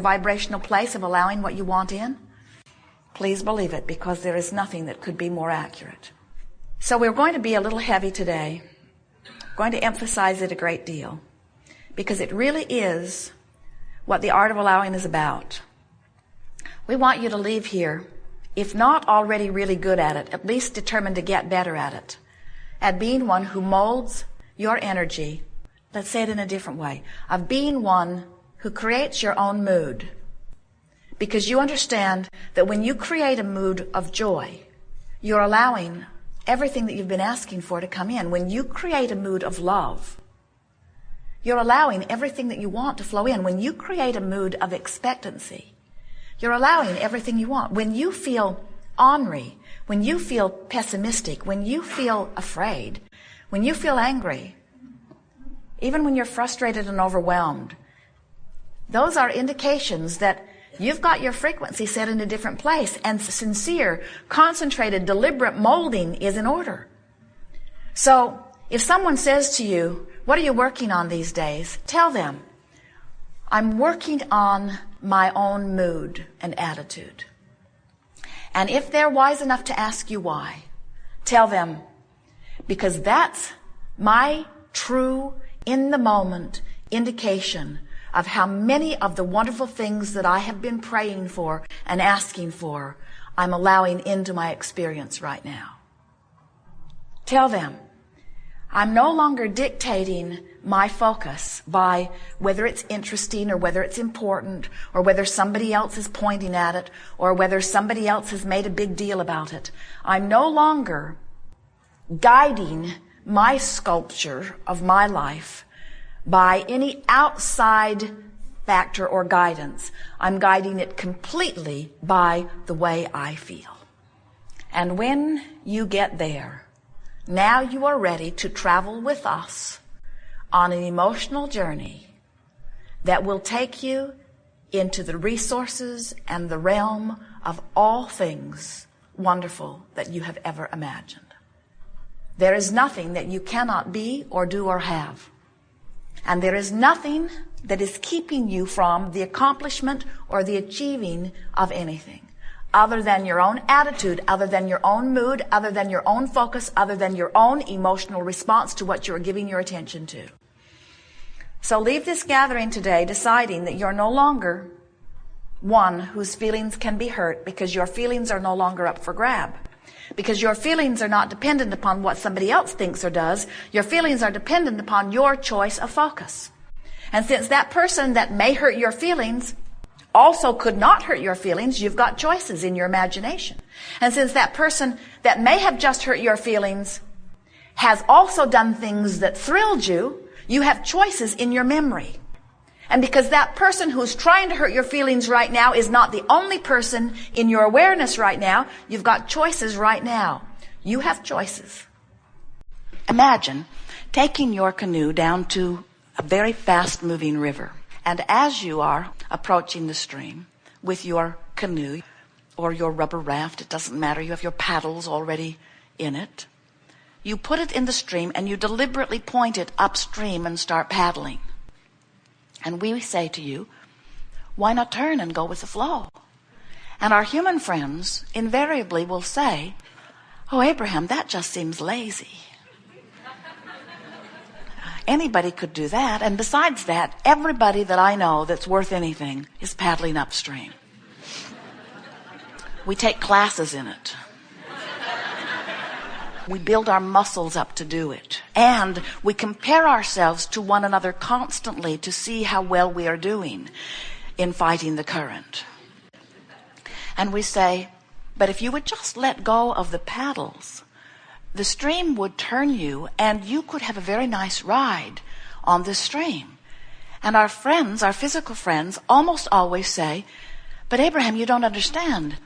vibrational place of allowing what you want in? Please believe it, because there is nothing that could be more accurate. So we're going to be a little heavy today. Going to emphasize it a great deal, because it really is what the art of allowing is about. We want you to leave here, if not already really good at it, at least determined to get better at it, at being one who molds your energy. Let's say it in a different way, of being one who creates your own mood. Because you understand that when you create a mood of joy, you're allowing everything that you've been asking for to come in. When you create a mood of love, you're allowing everything that you want to flow in. When you create a mood of expectancy, you're allowing everything you want. When you feel ornery, when you feel pessimistic, when you feel afraid, when you feel angry, even when you're frustrated and overwhelmed, those are indications that you've got your frequency set in a different place, and sincere, concentrated, deliberate molding is in order. So if someone says to you, what are you working on these days? Tell them, I'm working on my own mood and attitude. And if they're wise enough to ask you why, tell them, because that's my true, in the moment indication of how many of the wonderful things that I have been praying for and asking for, I'm allowing into my experience right now. Tell them, I'm no longer dictating my focus by whether it's interesting or whether it's important or whether somebody else is pointing at it or whether somebody else has made a big deal about it. I'm no longer guiding my sculpture of my life by any outside factor or guidance. I'm guiding it completely by the way I feel. And when you get there, now you are ready to travel with us on an emotional journey that will take you into the resources and the realm of all things wonderful that you have ever imagined. There is nothing that you cannot be or do or have. And there is nothing that is keeping you from the accomplishment or the achieving of anything other than your own attitude, other than your own mood, other than your own focus, other than your own emotional response to what you're giving your attention to. So leave this gathering today deciding that you're no longer one whose feelings can be hurt, because your feelings are no longer up for grab. Because your feelings are not dependent upon what somebody else thinks or does. Your feelings are dependent upon your choice of focus. And since that person that may hurt your feelings also could not hurt your feelings, you've got choices in your imagination. And since that person that may have just hurt your feelings has also done things that thrilled you, you have choices in your memory. And because that person who's trying to hurt your feelings right now is not the only person in your awareness right now, you've got choices right now. You have choices. Imagine taking your canoe down to a very fast-moving river. And as you are approaching the stream with your canoe or your rubber raft, it doesn't matter, you have your paddles already in it, you put it in the stream and you deliberately point it upstream and start paddling. And we say to you, why not turn and go with the flow? And our human friends invariably will say, oh, Abraham, that just seems lazy. Anybody could do that. And besides that, everybody that I know that's worth anything is paddling upstream. We take classes in it. We build our muscles up to do it. And we compare ourselves to one another constantly to see how well we are doing in fighting the current. And we say, but if you would just let go of the paddles, the stream would turn you and you could have a very nice ride on the stream. And our friends, our physical friends, almost always say, but Abraham, you don't understand.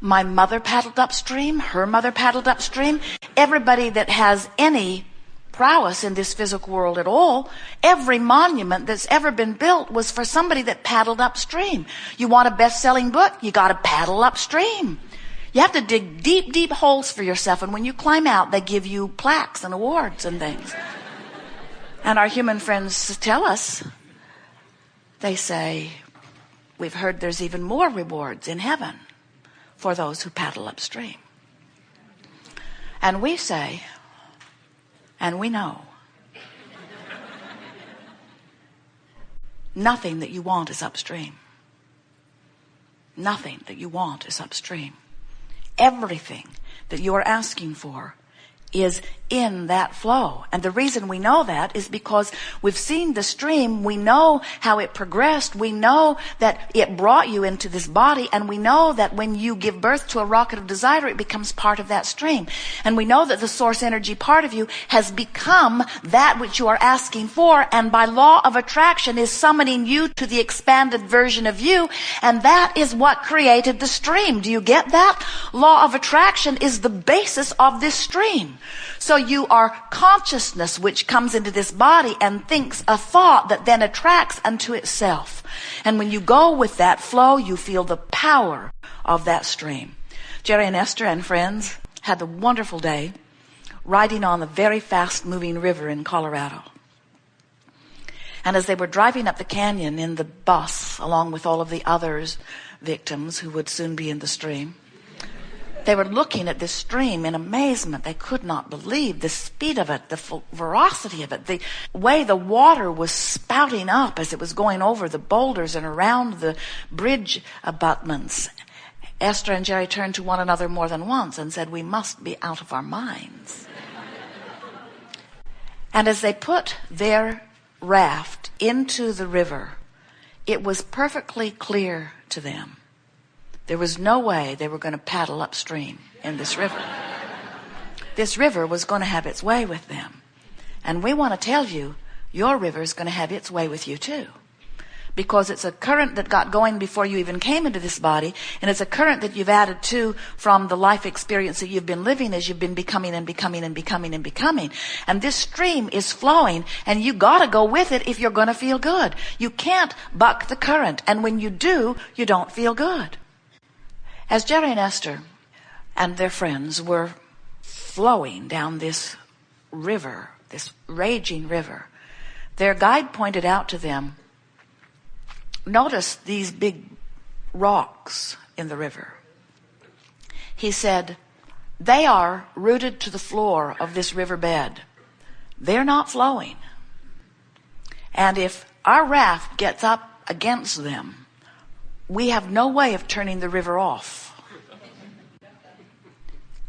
My mother paddled upstream, her mother paddled upstream. Everybody that has any prowess in this physical world at all, every monument that's ever been built was for somebody that paddled upstream. You want a best-selling book? You got to paddle upstream. You have to dig deep, deep holes for yourself, and when you climb out, they give you plaques and awards and things. And our human friends tell us, they say, we've heard there's even more rewards in heaven for those who paddle upstream. And we say, and we know, nothing that you want is upstream. Nothing that you want is upstream. Everything that you are asking for is in that flow. And the reason we know that is because we've seen the stream. We know how it progressed. We know that it brought you into this body. And we know that when you give birth to a rocket of desire, it becomes part of that stream. And we know that the source energy part of you has become that which you are asking for. And by law of attraction is summoning you to the expanded version of you. And that is what created the stream. Do you get that? Law of attraction is the basis of this stream. So you are consciousness which comes into this body and thinks a thought that then attracts unto itself. And when you go with that flow, you feel the power of that stream. Jerry and Esther and friends had a wonderful day riding on the very fast-moving river in Colorado. And as they were driving up the canyon in the bus, along with all of the others victims who would soon be in the stream, they were looking at this stream in amazement. They could not believe the speed of it, the ferocity of it, the way the water was spouting up as it was going over the boulders and around the bridge abutments. Esther and Jerry turned to one another more than once and said, "We must be out of our minds." And as they put their raft into the river, it was perfectly clear to them there was no way they were going to paddle upstream in this river. This river was going to have its way with them. And we want to tell you, your river is going to have its way with you too. Because it's a current that got going before you even came into this body, and it's a current that you've added to from the life experience that you've been living as you've been becoming and becoming and becoming and becoming. And this stream is flowing, and you got to go with it if you're going to feel good. You can't buck the current, and when you do, you don't feel good. As Jerry and Esther and their friends were flowing down this river, this raging river, their guide pointed out to them, notice these big rocks in the river. He said, they are rooted to the floor of this riverbed. They're not flowing. And if our raft gets up against them, we have no way of turning the river off.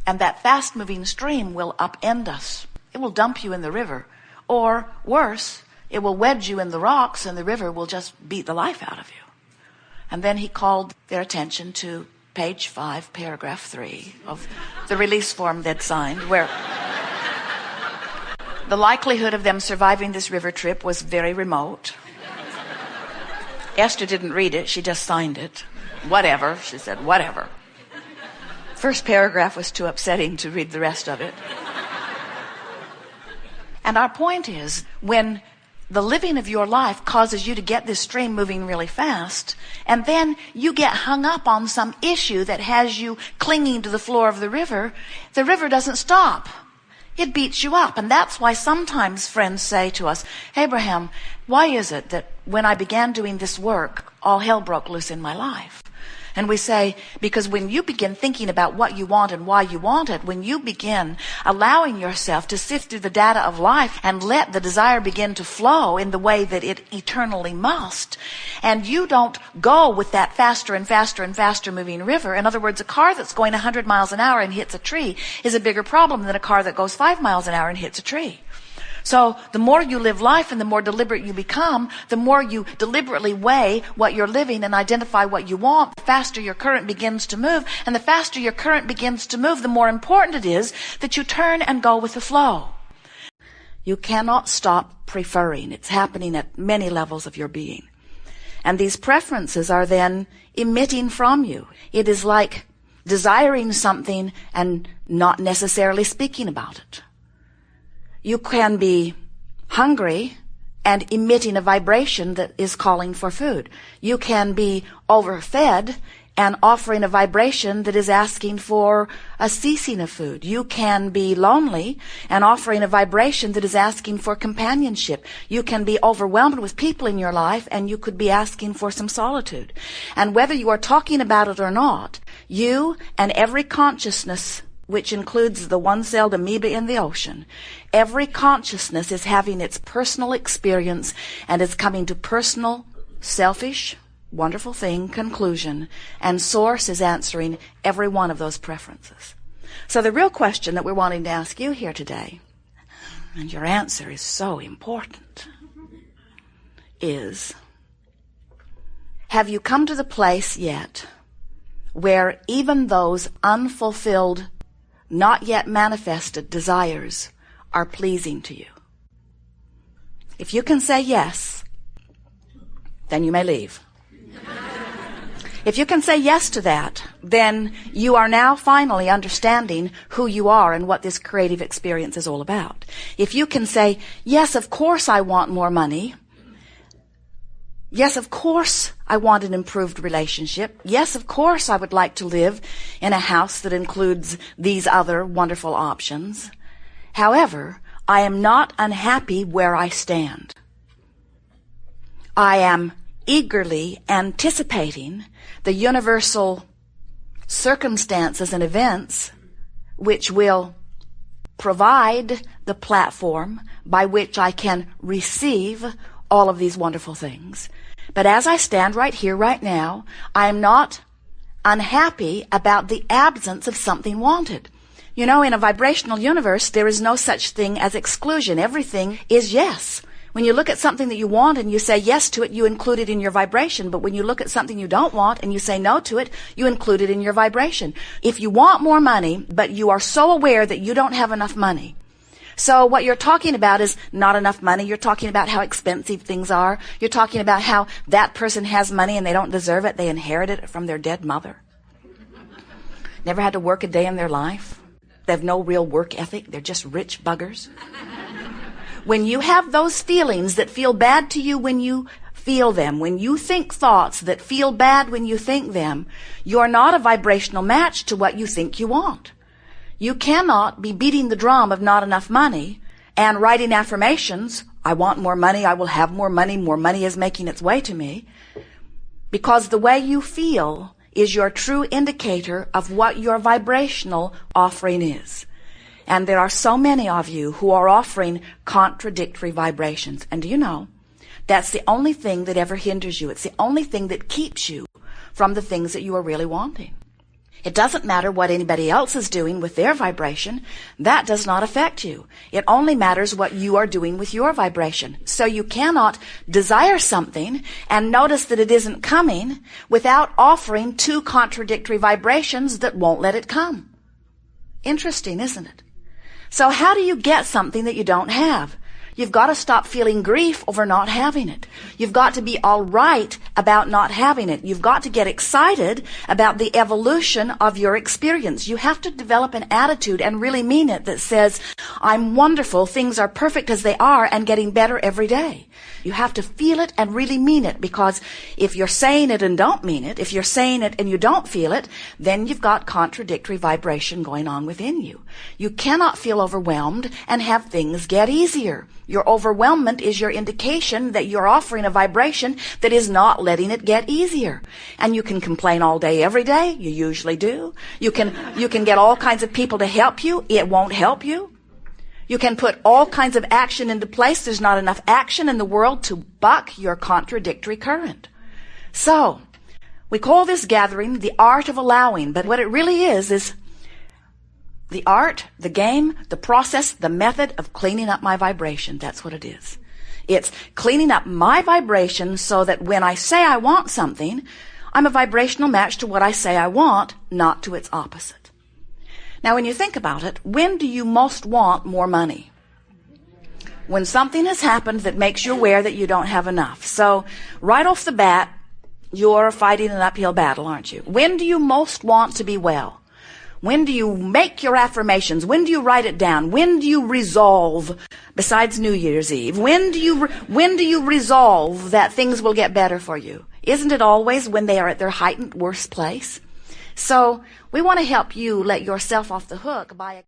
And that fast-moving stream will upend us. It will dump you in the river. Or worse, it will wedge you in the rocks and the river will just beat the life out of you. And then he called their attention to page 5, paragraph 3 of the release form they'd signed, where the likelihood of them surviving this river trip was very remote. Esther didn't read it. She just signed it. Whatever. She said, whatever. First paragraph was too upsetting to read the rest of it. And our point is, when the living of your life causes you to get this stream moving really fast, and then you get hung up on some issue that has you clinging to the floor of the river doesn't stop. It beats you up. And that's why sometimes friends say to us, Abraham, why is it that when I began doing this work, all hell broke loose in my life? And we say, because when you begin thinking about what you want and why you want it, when you begin allowing yourself to sift through the data of life and let the desire begin to flow in the way that it eternally must, and you don't go with that faster and faster and faster moving river. In other words, a car that's going 100 miles an hour and hits a tree is a bigger problem than a car that goes 5 miles an hour and hits a tree. So the more you live life and the more deliberate you become, the more you deliberately weigh what you're living and identify what you want, the faster your current begins to move. And the faster your current begins to move, the more important it is that you turn and go with the flow. You cannot stop preferring. It's happening at many levels of your being. And these preferences are then emitting from you. It is like desiring something and not necessarily speaking about it. You can be hungry and emitting a vibration that is calling for food. You can be overfed and offering a vibration that is asking for a ceasing of food. You can be lonely and offering a vibration that is asking for companionship. You can be overwhelmed with people in your life and you could be asking for some solitude. And whether you are talking about it or not, you and every consciousness, which includes the one-celled amoeba in the ocean, every consciousness is having its personal experience and is coming to personal, selfish, wonderful thing, conclusion, and Source is answering every one of those preferences. So the real question that we're wanting to ask you here today, and your answer is so important, is, have you come to the place yet where even those unfulfilled, not yet manifested desires are pleasing to you? If you can say yes, then you may leave. If you can say yes to that, then you are now finally understanding who you are and what this creative experience is all about. If you can say, yes, of course I want more money. Yes, of course I want an improved relationship. Yes, of course I would like to live in a house that includes these other wonderful options. However, I am not unhappy where I stand. I am eagerly anticipating the universal circumstances and events which will provide the platform by which I can receive all of these wonderful things. But as I stand right here, right now, I am not unhappy about the absence of something wanted. You know, in a vibrational universe, there is no such thing as exclusion. Everything is yes. When you look at something that you want and you say yes to it, you include it in your vibration. But when you look at something you don't want and you say no to it, you include it in your vibration. If you want more money, but you are so aware that you don't have enough money, so what you're talking about is not enough money. You're talking about how expensive things are. You're talking about how that person has money and they don't deserve it. They inherited it from their dead mother. Never had to work a day in their life. They have no real work ethic. They're just rich buggers. When you have those feelings that feel bad to you when you feel them, when you think thoughts that feel bad when you think them, you're not a vibrational match to what you think you want. You cannot be beating the drum of not enough money and writing affirmations, I want more money, I will have more money is making its way to me, because the way you feel is your true indicator of what your vibrational offering is. And there are so many of you who are offering contradictory vibrations. And do you know, that's the only thing that ever hinders you. It's the only thing that keeps you from the things that you are really wanting. It doesn't matter what anybody else is doing with their vibration. That does not affect you. It only matters what you are doing with your vibration. So you cannot desire something and notice that it isn't coming without offering two contradictory vibrations that won't let it come. Interesting, isn't it? So how do you get something that you don't have? You've got to stop feeling grief over not having it. You've got to be all right about not having it. You've got to get excited about the evolution of your experience. You have to develop an attitude and really mean it that says, I'm wonderful, things are perfect as they are and getting better every day. You have to feel it and really mean it, because if you're saying it and don't mean it, if you're saying it and you don't feel it, then you've got contradictory vibration going on within you. You cannot feel overwhelmed and have things get easier. Your overwhelmment is your indication that you're offering a vibration that is not letting it get easier. And you can complain all day, every day. You usually do. You can get all kinds of people to help you. It won't help you. You can put all kinds of action into place. There's not enough action in the world to buck your contradictory current. So, we call this gathering the art of allowing, but what it really is the art, the game, the process, the method of cleaning up my vibration. That's what it is. It's cleaning up my vibration so that when I say I want something, I'm a vibrational match to what I say I want, not to its opposite. Now, when you think about it, when do you most want more money? When something has happened that makes you aware that you don't have enough. So, right off the bat, you're fighting an uphill battle, aren't you? When do you most want to be well? When do you make your affirmations? When do you write it down? When do you resolve, besides New Year's Eve, when do you resolve that things will get better for you? Isn't it always when they are at their heightened worst place? So we want to help you let yourself off the hook by